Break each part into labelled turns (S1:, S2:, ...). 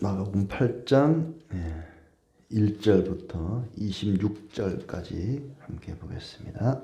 S1: 마가복음 8장 1절부터 26절까지 함께 보겠습니다.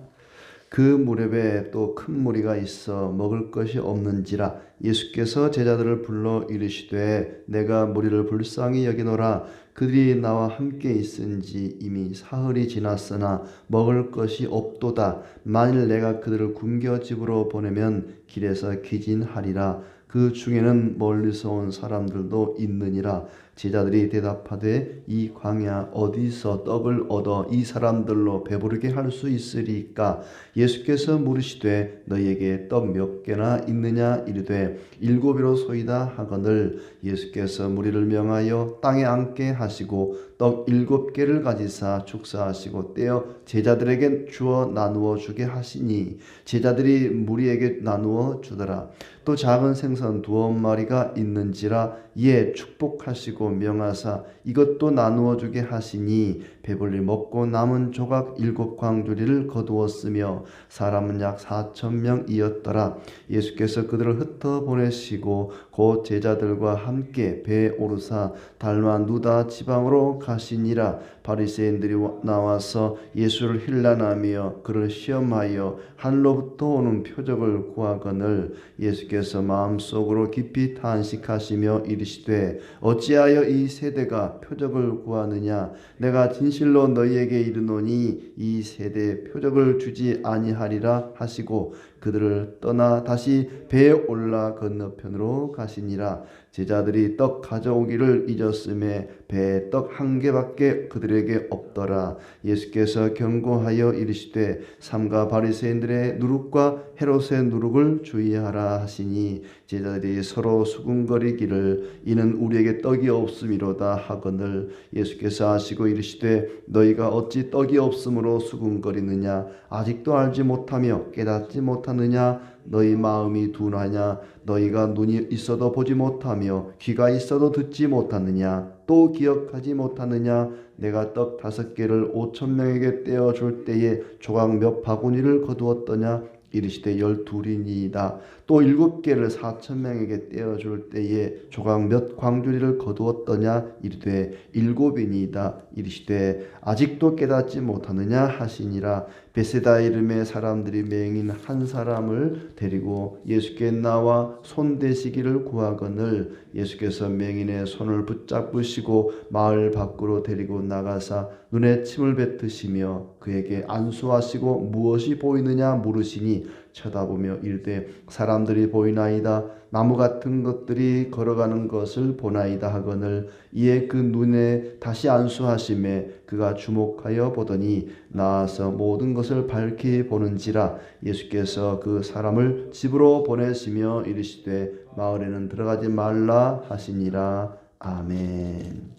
S1: 그 무렵에 또 큰 무리가 있어 먹을 것이 없는지라 예수께서 제자들을 불러 이르시되 내가 무리를 불쌍히 여기노라. 그들이 나와 함께 있은지 이미 사흘이 지났으나 먹을 것이 없도다. 만일 내가 그들을 굶겨 집으로 보내면 길에서 기진하리라. 그 중에는 멀리서 온 사람들도 있느니라. 제자들이 대답하되 이 광야 어디서 떡을 얻어 이 사람들로 배부르게 할 수 있으리까? 예수께서 물으시되 너희에게 떡 몇 개나 있느냐? 이르되 7이로소이다 하거늘. 예수께서 무리를 명하여 땅에 앉게 하시고 떡 7개를 가지사 축사하시고 떼어 제자들에게 주어 나누어 주게 하시니 제자들이 무리에게 나누어 주더라. 또 작은 생선 2마리가 있는지라 이에 축복하시고 명하사 이것도 나누어 주게 하시니 배불리 먹고 남은 조각 7광주리를 거두었으며 사람은 약 4,000명이었더라. 예수께서 그들을 흩어 보내시고 곧 제자들과 함께 배에 오르사 달마누다 지방으로 가시니라. 바리새인들이 나와서 예수를 힐난하며 그를 시험하여 하늘로부터 오는 표적을 구하거늘. 예수께서 마음속으로 깊이 탄식하시며 이르시되 어찌하여 이 세대가 표적을 구하느냐? 내가 진실로 너희에게 이르노니 이 세대에 표적을 주지 아니하리라 하시고 그들을 떠나 다시 배에 올라 건너편으로 가시니라. 제자들이 떡 가져오기를 잊었음에 배에 떡 1개밖에 그들에게 없더라. 예수께서 경고하여 이르시되 삼가 바리새인들의 누룩과 헤롯의 누룩을 주의하라 하시니 제자들이 서로 수군거리기를 이는 우리에게 떡이 없음이로다 하거늘. 예수께서 아시고 이르시되 너희가 어찌 떡이 없음으로 수군거리느냐? 아직도 알지 못하며 깨닫지 못하느냐? 너희 마음이 둔하냐? 너희가 눈이 있어도 보지 못하며 귀가 있어도 듣지 못하느냐? 또 기억하지 못하느냐? 내가 떡 5개를 5,000명에게 떼어 줄 때에 조각 몇 바구니를 거두었더냐? 이르시되 12이니이다. 또 7개를 4,000명에게 떼어 줄 때에 조각 몇 광주리를 거두었더냐? 이르되 7이니이다. 이르시되 아직도 깨닫지 못하느냐 하시니라. 베세다 이름의 사람들이 맹인 한 사람을 데리고 예수께 나와 손대시기를 구하거늘. 예수께서 맹인의 손을 붙잡으시고 마을 밖으로 데리고 나가사 눈에 침을 뱉으시며 그에게 안수하시고 무엇이 보이느냐 물으시니 쳐다보며 이르되 사람들이 보이나이다. 나무 같은 것들이 걸어가는 것을 보나이다 하거늘. 이에 그 눈에 다시 안수하심에 그가 주목하여 보더니 나아서 모든 것을 밝히 보는지라. 예수께서 그 사람을 집으로 보내시며 이르시되 마을에는 들어가지 말라 하시니라. 아멘.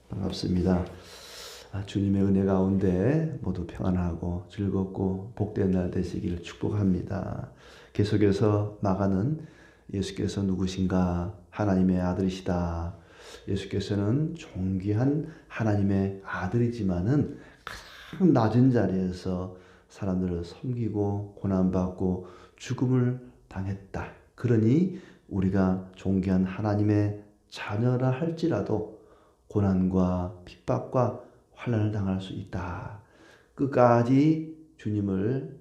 S1: 반갑습니다. 주님의 은혜 가운데 모두 평안하고 즐겁고 복된 날 되시기를 축복합니다. 계속해서 나가는 예수께서 누구신가? 하나님의 아들이시다. 예수께서는 존귀한 하나님의 아들이지만은 가장 낮은 자리에서 사람들을 섬기고 고난받고 죽음을 당했다. 그러니 우리가 존귀한 하나님의 자녀라 할지라도 고난과 핍박과 환난을 당할 수 있다. 끝까지 주님을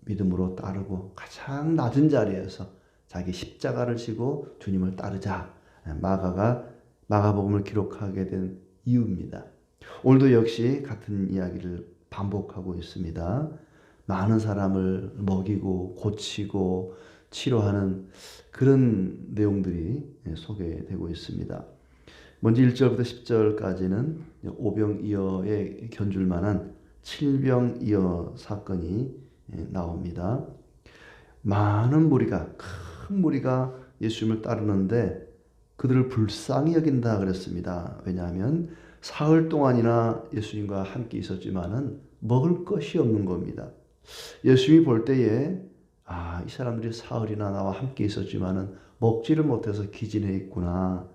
S1: 믿음으로 따르고 가장 낮은 자리에서 자기 십자가를 지고 주님을 따르자. 마가복음을 기록하게 된 이유입니다. 오늘도 역시 같은 이야기를 반복하고 있습니다. 많은 사람을 먹이고 고치고 치료하는 그런 내용들이 소개되고 있습니다. 먼저 1절부터 10절까지는 오병이어에 견줄 만한 칠병이어 사건이 나옵니다. 많은 무리가, 큰 무리가 예수님을 따르는데 그들을 불쌍히 여긴다 그랬습니다. 왜냐하면 사흘 동안이나 예수님과 함께 있었지만은 먹을 것이 없는 겁니다. 예수님이 볼 때에 이 사람들이 사흘이나 나와 함께 있었지만은 먹지를 못해서 기진해 있구나.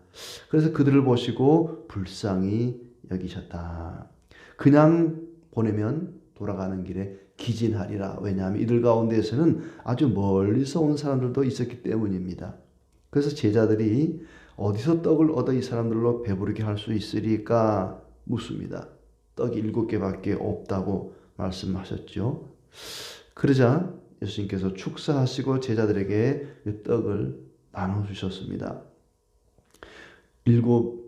S1: 그래서 그들을 보시고 불쌍히 여기셨다. 그냥 보내면 돌아가는 길에 기진하리라. 왜냐하면 이들 가운데에서는 아주 멀리서 온 사람들도 있었기 때문입니다. 그래서 제자들이 어디서 떡을 얻어 이 사람들로 배부르게 할 수 있으리까 묻습니다. 떡이 7개밖에 없다고 말씀하셨죠. 그러자 예수님께서 축사하시고 제자들에게 이 떡을 나눠주셨습니다. 7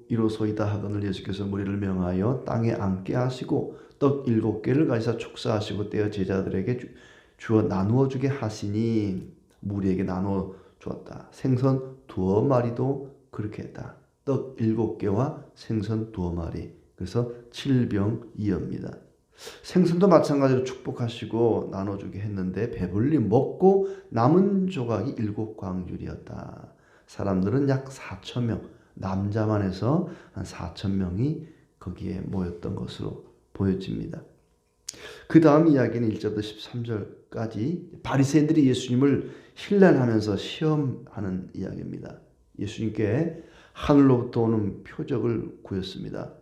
S1: 이로소이다 하거늘 예수께서 무리를 명하여 땅에 앉게 하시고 떡 7개를 가지사 축사하시고 떼어 제자들에게 주어 나누어 주게 하시니 무리에게 나누어 주었다. 생선 2마리도 그렇게 했다. 떡 7개와 생선 2마리. 그래서 7병2어입니다. 생선도 마찬가지로 축복하시고 나눠주게 했는데 배불리 먹고 남은 조각이 7광줄이었다. 사람들은 약 4,000명, 남자만 해서 한 4,000명이 거기에 모였던 것으로 보여집니다. 그 다음 이야기는 1절부터 13절까지 바리새인들이 예수님을 힐난하면서 시험하는 이야기입니다. 예수님께 하늘로부터 오는 표적을 구했습니다.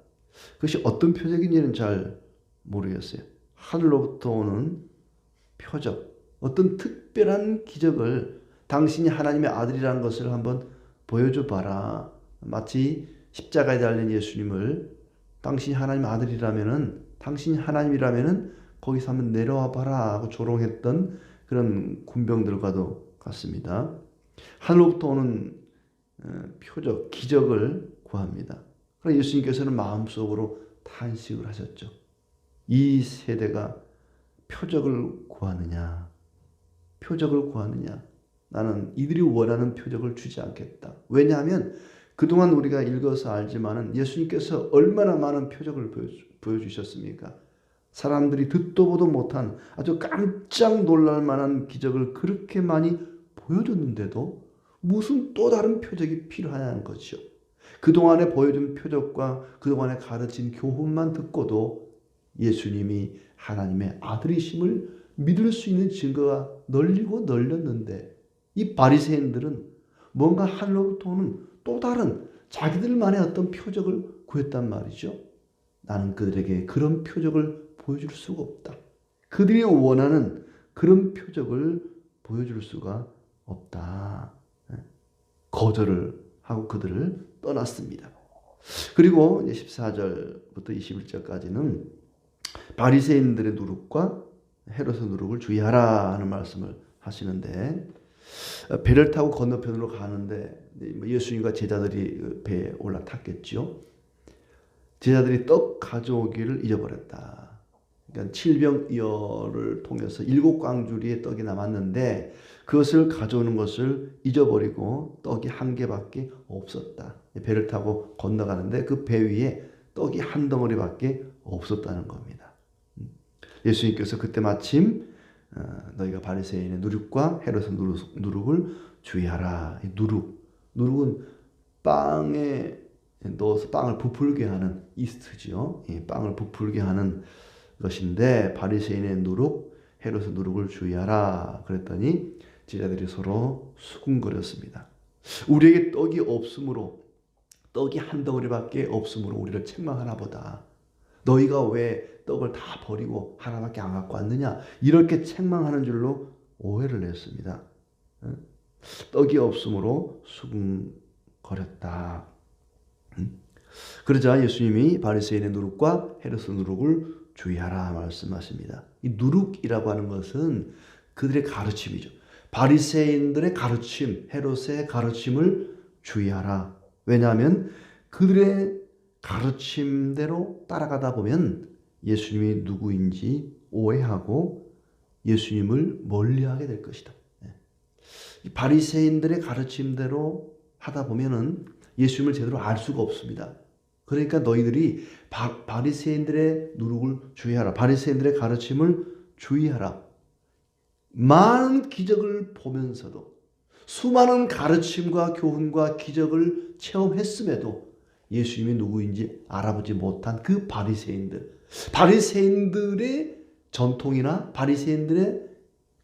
S1: 그것이 어떤 표적인지는 잘 모르겠어요. 하늘로부터 오는 표적, 어떤 특별한 기적을 당신이 하나님의 아들이라는 것을 한번 보여줘 봐라. 마치 십자가에 달린 예수님을 당신이 하나님의 아들이라면은, 당신이 하나님이라면은 거기서 한번 내려와 봐라 하고 조롱했던 그런 군병들과도 같습니다. 하늘로부터 오는 표적, 기적을 구합니다. 그러나 예수님께서는 마음속으로 탄식을 하셨죠. 이 세대가 표적을 구하느냐, 표적을 구하느냐. 나는 이들이 원하는 표적을 주지 않겠다. 왜냐하면 그동안 우리가 읽어서 알지만은 예수님께서 얼마나 많은 표적을 보여주셨습니까? 사람들이 듣도 보도 못한 아주 깜짝 놀랄 만한 기적을 그렇게 많이 보여줬는데도 무슨 또 다른 표적이 필요하냐는 거죠. 그동안에 보여준 표적과 그동안에 가르친 교훈만 듣고도 예수님이 하나님의 아들이심을 믿을 수 있는 증거가 널리고 널렸는데 이 바리새인들은 뭔가 하늘로부터 오는 또 다른 자기들만의 어떤 표적을 구했단 말이죠. 나는 그들에게 그런 표적을 보여줄 수가 없다. 그들이 원하는 그런 표적을 보여줄 수가 없다. 거절을 하고 그들을 떠났습니다. 그리고 14절부터 21절까지는 바리새인들의 누룩과 헤롯의 누룩을 주의하라 하는 말씀을 하시는데, 배를 타고 건너편으로 가는데 예수님과 제자들이 배에 올라탔겠죠. 제자들이 떡 가져오기를 잊어버렸다. 그러니까 7병이어를 통해서 7광주리의 떡이 남았는데 그것을 가져오는 것을 잊어버리고 떡이 1개밖에 없었다. 배를 타고 건너가는데 그 배 위에 떡이 1덩어리밖에 없었다는 겁니다. 예수님께서 그때 마침 너희가 바리새인의 누룩과 헤롯의 누룩을 주의하라. 누룩은 빵에 넣어서 빵을 부풀게 하는 이스트지요. 빵을 부풀게 하는 것인데 바리새인의 누룩, 헤롯의 누룩을 주의하라. 그랬더니 제자들이 서로 수군거렸습니다. 우리에게 떡이 없으므로, 떡이 1덩어리밖에 없으므로 우리를 책망하나 보다. 너희가 왜 떡을 다 버리고 하나밖에 안 갖고 왔느냐, 이렇게 책망하는 줄로 오해를 했습니다. 떡이 없으므로 수군거렸다. 그러자 예수님이 바리새인의 누룩과 헤롯의 누룩을 주의하라 말씀하십니다. 이 누룩이라고 하는 것은 그들의 가르침이죠. 바리새인들의 가르침, 헤롯의 가르침을 주의하라. 왜냐하면 그들의 가르침대로 따라가다 보면 예수님이 누구인지 오해하고 예수님을 멀리하게 될 것이다. 이 바리새인들의 가르침대로 하다 보면은 예수님을 제대로 알 수가 없습니다. 그러니까 너희들이 바리새인들의 누룩을 주의하라. 바리새인들의 가르침을 주의하라. 많은 기적을 보면서도, 수많은 가르침과 교훈과 기적을 체험했음에도 예수님이 누구인지 알아보지 못한 그 바리새인들의 전통이나 바리새인들의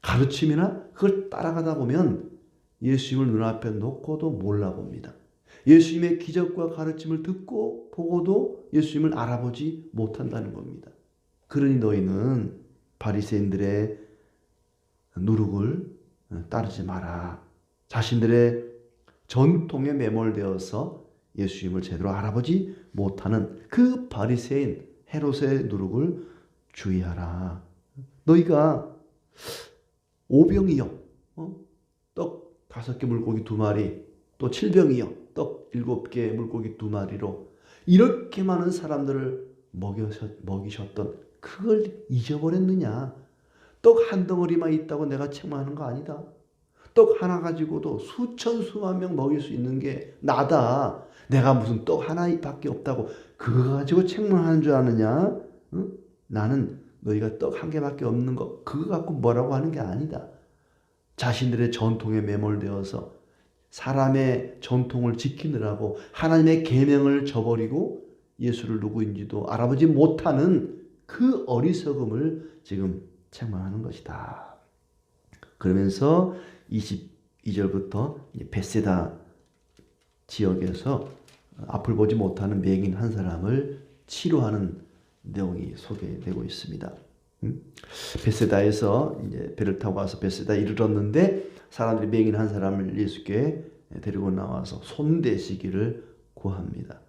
S1: 가르침이나 그걸 따라가다 보면 예수님을 눈앞에 놓고도 몰라봅니다. 예수님의 기적과 가르침을 듣고 보고도 예수님을 알아보지 못한다는 겁니다. 그러니 너희는 바리새인들의 누룩을 따르지 마라. 자신들의 전통에 매몰되어서 예수님을 제대로 알아보지 못하는 그 바리새인 헤롯의 누룩을 주의하라. 너희가 오병이어 떡 5개 물고기 2마리, 또 7병이어 떡 7개 물고기 2마리로 이렇게 많은 사람들을 먹이셨던 그걸 잊어버렸느냐? 떡 한 덩어리만 있다고 내가 책망하는 거 아니다. 떡 하나 가지고도 수천 수만 명 먹일 수 있는 게 나다. 내가 무슨 떡 하나밖에 없다고 그거 가지고 책망하는 줄 아느냐? 응? 나는 너희가 떡 1개밖에 없는 거 그거 갖고 뭐라고 하는 게 아니다. 자신들의 전통에 매몰되어서 사람의 전통을 지키느라고 하나님의 계명을 저버리고 예수를 누구인지도 알아보지 못하는 그 어리석음을 지금 책망하는 것이다. 그러면서 22절부터 벳세다 지역에서 앞을 보지 못하는 맹인 한 사람을 치료하는 내용이 소개되고 있습니다. 벳세다에서 이제 배를 타고 와서 벳세다에 이르렀는데 사람들이 맹인 한 사람을 예수께 데리고 나와서 손대시기를 구합니다.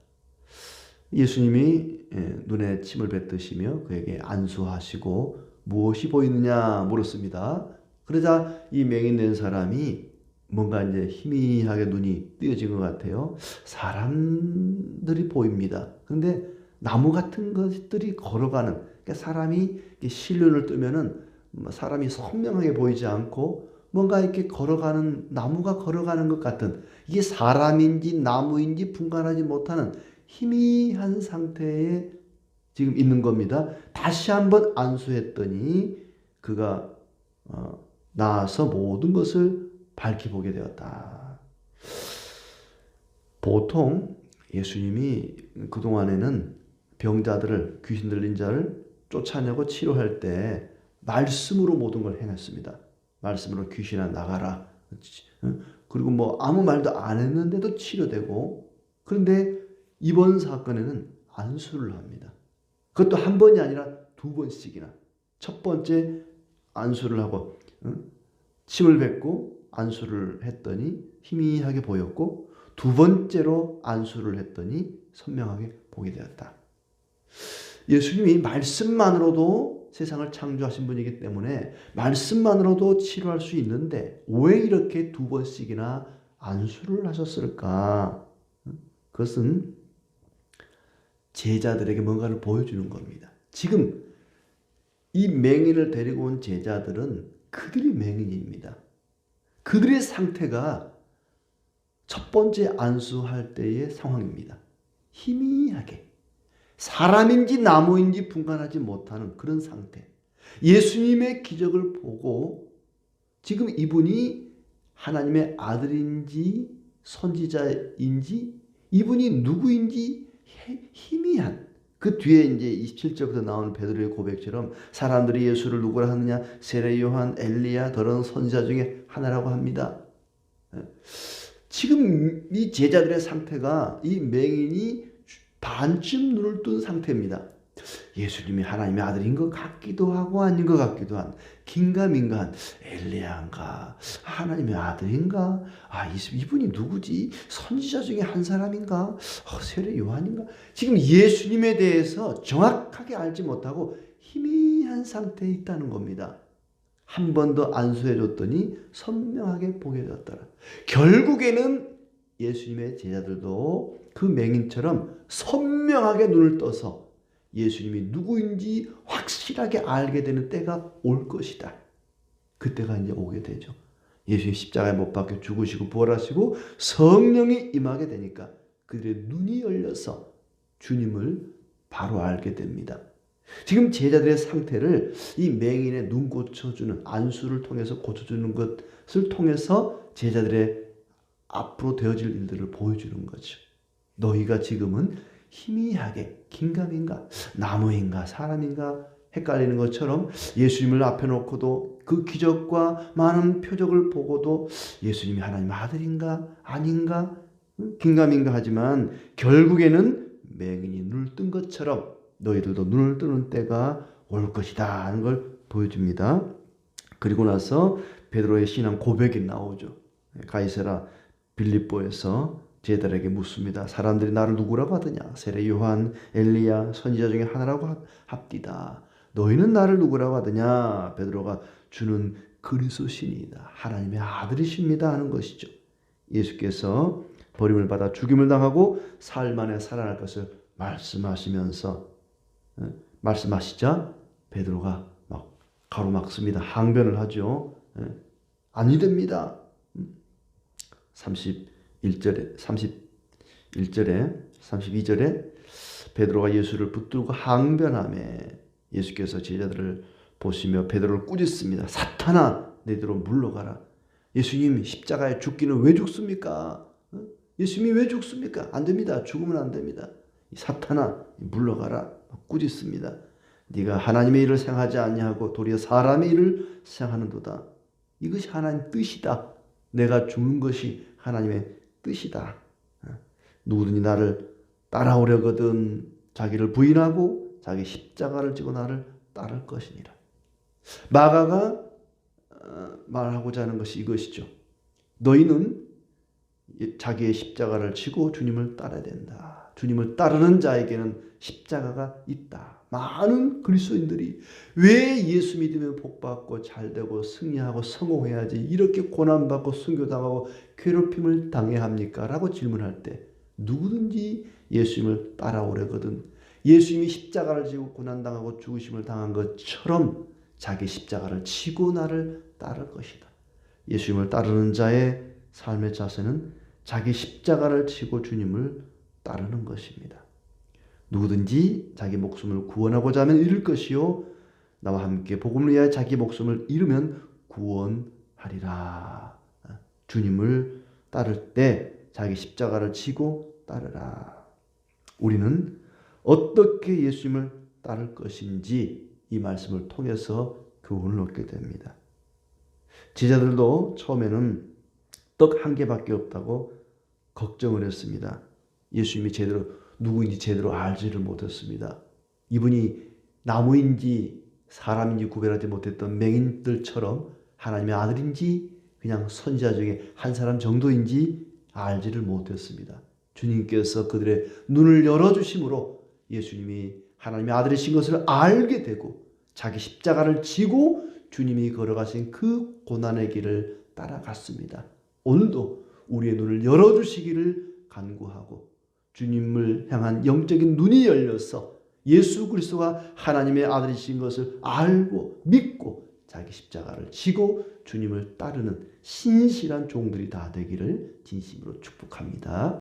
S1: 예수님이 눈에 침을 뱉으시며 그에게 안수하시고 무엇이 보이느냐 물었습니다. 그러자 이 맹인 된 사람이 뭔가 이제 희미하게 눈이 뜨여진 것 같아요. 사람들이 보입니다. 그런데 나무 같은 것들이 걸어가는, 그러니까 사람이 실눈을 뜨면은 사람이 선명하게 보이지 않고 뭔가 이렇게 걸어가는, 나무가 걸어가는 것 같은, 이게 사람인지 나무인지 분간하지 못하는 희미한 상태에 지금 있는 겁니다. 다시 한번 안수했더니 그가 나아서 모든 것을 밝히 보게 되었다. 보통 예수님이 그동안에는 병자들을, 귀신 들린 자를 쫓아내고 치료할 때 말씀으로 모든 걸 행했습니다. 말씀으로 귀신아 나가라. 그리고 뭐 아무 말도 안 했는데도 치료되고, 그런데 이번 사건에는 안수를 합니다. 그것도 한 번이 아니라 2번씩이나. 첫 번째 안수를 하고 침을 뱉고 안수를 했더니 희미하게 보였고, 2번째로 안수를 했더니 선명하게 보게 되었다. 예수님이 말씀만으로도 세상을 창조하신 분이기 때문에 말씀만으로도 치료할 수 있는데 왜 이렇게 2번씩이나 안수를 하셨을까? 그것은 제자들에게 뭔가를 보여주는 겁니다. 지금 이 맹인을 데리고 온 제자들은 그들이 맹인입니다. 그들의 상태가 첫 번째 안수할 때의 상황입니다. 희미하게 사람인지 나무인지 분간하지 못하는 그런 상태. 예수님의 기적을 보고 지금 이분이 하나님의 아들인지 선지자인지 이분이 누구인지 희미한, 그 뒤에 이제 27절부터 나오는 베드로의 고백처럼 사람들이 예수를 누구라 하느냐, 세례 요한, 엘리야, 더러운 선지자 중에 하나라고 합니다. 지금 이 제자들의 상태가 이 맹인이 반쯤 눈을 뜬 상태입니다. 예수님이 하나님의 아들인 것 같기도 하고 아닌 것 같기도 한, 긴가민가한, 엘리야인가 하나님의 아들인가, 이분이 누구지, 선지자 중에 한 사람인가, 세례 요한인가. 지금 예수님에 대해서 정확하게 알지 못하고 희미한 상태에 있다는 겁니다. 한 번 더 안수해 줬더니 선명하게 보게 되었더라. 결국에는 예수님의 제자들도 그 맹인처럼 선명하게 눈을 떠서 예수님이 누구인지 확실하게 알게 되는 때가 올 것이다. 그때가 이제 오게 되죠. 예수님 십자가에 못 박혀 죽으시고 부활하시고 성령이 임하게 되니까 그들의 눈이 열려서 주님을 바로 알게 됩니다. 지금 제자들의 상태를 이 맹인의 눈 고쳐주는 안수를 통해서 고쳐주는 것을 통해서 제자들의 앞으로 되어질 일들을 보여주는 거죠. 너희가 지금은 희미하게 긴가민가, 나무인가 사람인가 헷갈리는 것처럼 예수님을 앞에 놓고도 그 기적과 많은 표적을 보고도 예수님이 하나님 아들인가 아닌가 긴가민가 하지만 결국에는 맹인이 눈을 뜬 것처럼 너희들도 눈을 뜨는 때가 올 것이다 하는 걸 보여줍니다. 그리고 나서 베드로의 신앙 고백이 나오죠. 가이사라 빌립보에서 제자들에게 묻습니다. 사람들이 나를 누구라고 하더냐? 세례 요한, 엘리야, 선지자 중에 하나라고 합디다. 너희는 나를 누구라고 하더냐? 베드로가 주는 그리스도시니이다. 하나님의 아들이십니다 하는 것이죠. 예수께서 버림을 받아 죽임을 당하고 사흘 만에 살아날 것을 말씀하시자 베드로가 막 가로막습니다. 항변을 하죠. 아니 됩니다. 32절에 베드로가 예수를 붙들고 항변하매 예수께서 제자들을 보시며 베드로를 꾸짖습니다. 사탄아, 너희들로 물러가라. 예수님 십자가에 죽기는 왜 죽습니까? 예수님이 왜 죽습니까? 안 됩니다. 죽으면 안 됩니다. 사탄아, 물러가라. 꾸짖습니다. 네가 하나님의 일을 생각하지 아니하고 도리어 사람의 일을 생각하는도다. 이것이 하나님 뜻이다. 내가 죽는 것이 하나님의 뜻이다. 누구든지 나를 따라오려거든 자기를 부인하고 자기 십자가를 지고 나를 따를 것이니라. 마가가 말하고자 하는 것이 이것이죠. 너희는 자기의 십자가를 지고 주님을 따라야 된다. 주님을 따르는 자에게는 십자가가 있다. 많은 그리스도인들이 왜 예수 믿으면 복받고 잘되고 승리하고 성공해야지 이렇게 고난받고 순교당하고 괴롭힘을 당해야 합니까? 라고 질문할 때 누구든지 예수님을 따라오려거든 예수님이 십자가를 지고 고난당하고 죽으심을 당한 것처럼 자기 십자가를 지고 나를 따를 것이다. 예수님을 따르는 자의 삶의 자세는 자기 십자가를 지고 주님을 따르는 것입니다. 누구든지 자기 목숨을 구원하고자 하면 잃을 것이요 나와 함께 복음을 위하여 자기 목숨을 잃으면 구원하리라. 주님을 따를 때 자기 십자가를 지고 따르라. 우리는 어떻게 예수님을 따를 것인지 이 말씀을 통해서 교훈을 얻게 됩니다. 제자들도 처음에는 떡 한 개밖에 없다고 걱정을 했습니다. 예수님이 누구인지 제대로 알지를 못했습니다. 이분이 나무인지 사람인지 구별하지 못했던 맹인들처럼 하나님의 아들인지 그냥 선지자 중에 한 사람 정도인지 알지를 못했습니다. 주님께서 그들의 눈을 열어주심으로 예수님이 하나님의 아들이신 것을 알게 되고 자기 십자가를 지고 주님이 걸어가신 그 고난의 길을 따라갔습니다. 오늘도 우리의 눈을 열어주시기를 간구하고 주님을 향한 영적인 눈이 열려서 예수 그리스도가 하나님의 아들이신 것을 알고 믿고 자기 십자가를 지고 주님을 따르는 신실한 종들이 다 되기를 진심으로 축복합니다.